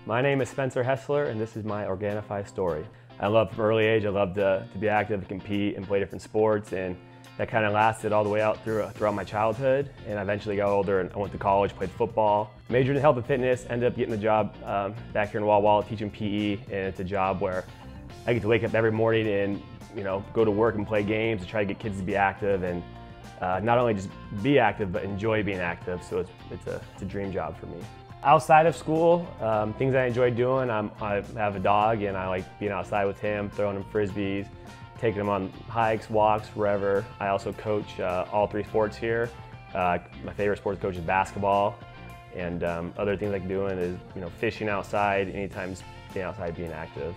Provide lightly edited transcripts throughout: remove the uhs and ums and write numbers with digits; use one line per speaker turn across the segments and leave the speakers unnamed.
My name is Spencer Hessler, and this is my Organifi story. I love from early age, I loved to be active and compete and play different sports, and that kind of lasted all the way out throughout my childhood. And I eventually got older and I went to college, played football, majored in health and fitness, ended up getting a job back here in Walla Walla teaching PE, and it's a job where I get to wake up every morning and go to work and play games to try to get kids to be active and not only just be active, but enjoy being active. So it's a dream job for me. Outside of school, things I enjoy doing, I have a dog and I like being outside with him, throwing him frisbees, taking him on hikes, walks, wherever. I also coach all three sports here. My favorite sport to coach is basketball, and other things I like doing is fishing outside, anytime being outside, being active.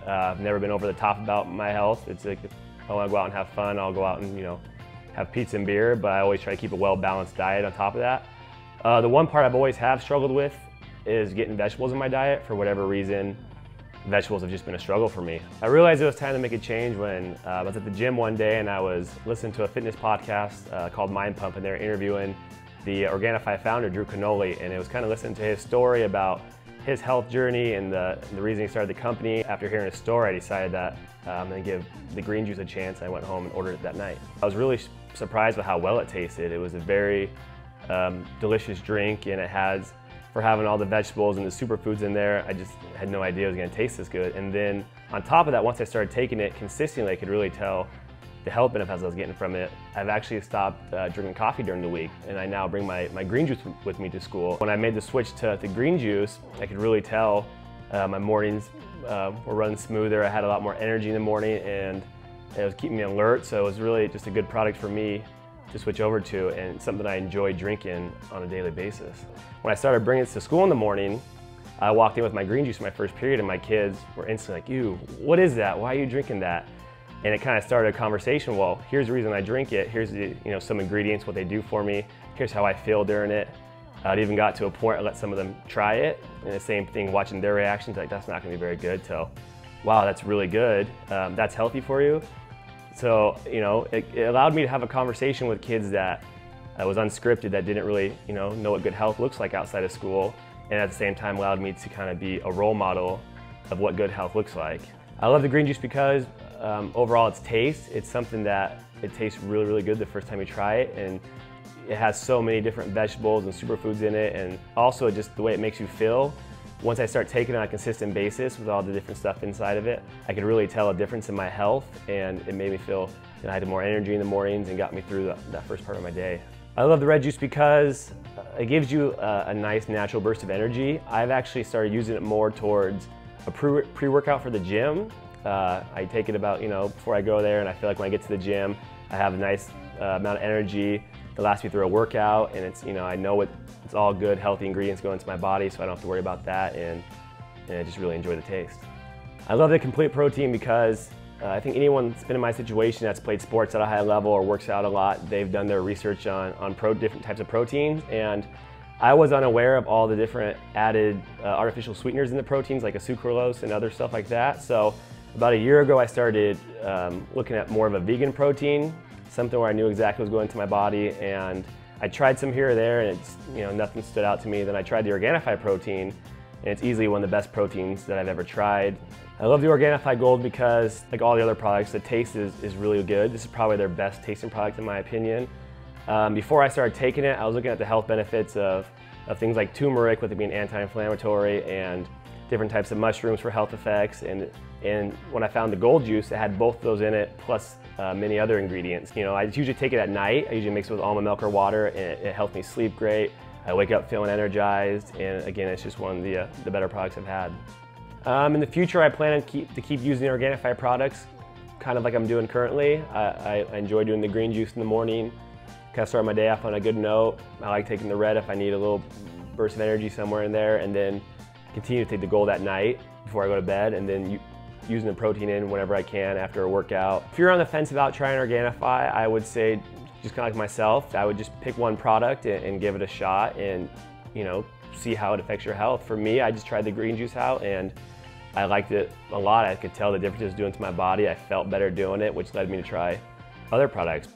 I've never been over the top about my health. It's like if I want to go out and have fun, I'll go out and have pizza and beer, but I always try to keep a well-balanced diet on top of that. The one part I've always struggled with is getting vegetables in my diet. For whatever reason, vegetables have just been a struggle for me. I realized it was time to make a change when I was at the gym one day and I was listening to a fitness podcast called Mind Pump, and they were interviewing the Organifi founder, Drew Canoli, and it was kind of listening to his story about his health journey and the reason he started the company. After hearing his story, I decided that I'm going to give the green juice a chance. I went home and ordered it that night. I was really surprised with how well it tasted. It was a very delicious drink, and it has, for having all the vegetables and the superfoods in there, I just had no idea it was going to taste this good. And then on top of that, once I started taking it consistently, I could really tell the health benefits I was getting from it. I've actually stopped drinking coffee during the week, and I now bring my green juice with me to school. When I made the switch to green juice, I could really tell my mornings were running smoother. I had a lot more energy in the morning, and it was keeping me alert, so it was really just a good product for me to switch over to, and something I enjoy drinking on a daily basis. When I started bringing it to school in the morning, I walked in with my green juice for my first period, and my kids were instantly like, "Ew, what is that? Why are you drinking that?" And it kind of started a conversation. Well, here's the reason I drink it. Here's some ingredients, what they do for me. Here's how I feel during it. It even got to a point I let some of them try it, and the same thing, watching their reactions, like, that's not going to be very good, till, wow, that's really good. That's healthy for you. So, it allowed me to have a conversation with kids that was unscripted, that didn't really, know what good health looks like outside of school, and at the same time allowed me to kind of be a role model of what good health looks like. I love the green juice because overall its taste, it's something that it tastes really, really good the first time you try it, and it has so many different vegetables and superfoods in it, and also just the way it makes you feel. Once I start taking it on a consistent basis with all the different stuff inside of it, I could really tell a difference in my health, and it made me feel I had more energy in the mornings and got me through that first part of my day. I love the red juice because it gives you a nice natural burst of energy. I've actually started using it more towards a pre-workout for the gym. I take it about, before I go there, and I feel like when I get to the gym, I have a nice amount of energy that lasts me through a workout, and it's, I know it's all good, healthy ingredients going into my body, so I don't have to worry about that, and I just really enjoy the taste. I love the complete protein because I think anyone that's been in my situation that's played sports at a high level or works out a lot, they've done their research on different types of proteins, and I was unaware of all the different added artificial sweeteners in the proteins, like a sucralose and other stuff like that. So about a year ago, I started looking at more of a vegan protein, something where I knew exactly what was going into my body, and I tried some here or there, and it's, nothing stood out to me. Then I tried the Organifi protein, and it's easily one of the best proteins that I've ever tried. I love the Organifi Gold because, like all the other products, the taste is really good. This is probably their best tasting product in my opinion. Before I started taking it, I was looking at the health benefits of things like turmeric, with it being anti-inflammatory, and different types of mushrooms for health effects. And when I found the gold juice, it had both of those in it, plus many other ingredients. I usually take it at night. I usually mix it with almond milk or water, and it helps me sleep great. I wake up feeling energized, and again, it's just one of the better products I've had. In the future, I plan to keep using the Organifi products, kind of like I'm doing currently. I enjoy doing the green juice in the morning, kind of start my day off on a good note. I like taking the red if I need a little burst of energy somewhere in there, and then continue to take the gold at night before I go to bed, and then using the protein in whenever I can after a workout. If you're on the fence about trying Organifi, I would say, just kind of like myself, I would just pick one product and give it a shot, and see how it affects your health. For me, I just tried the green juice out, and I liked it a lot. I could tell the difference it was doing to my body. I felt better doing it, which led me to try other products.